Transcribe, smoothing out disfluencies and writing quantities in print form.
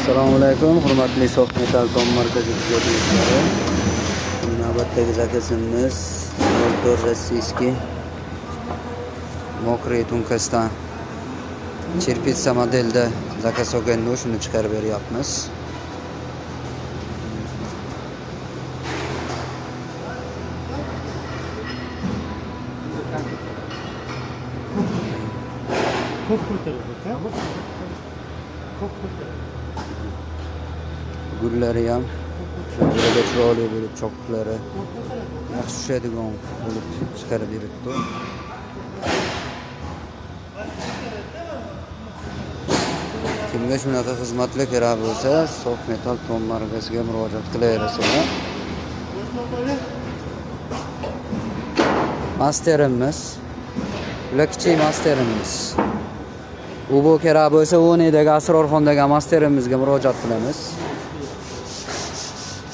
Assalomu alaykum, hurmatli Sof Metal Tom markazi ijodchilari. Navbatdagi zakazimiz motor rossiyskiy mokriy tunkasdan Cherpitsa modelda zakaz olganda shuni chiqarib beryapmiz. Gullari ham juda chiroyli bo'lib, choqlari yaxshi tushadigan bo'lib chiqarib beribdi. Kimga shunaqa xizmatlar kerak bo'lsa, Sof Metal Tom markasiga murojaat qilaverasizlar. Masterimiz, bular kichik masterimiz. U bu kerak bo'lsa, o'nidagi Asrorxondagi masterimizga murojaat qilamiz.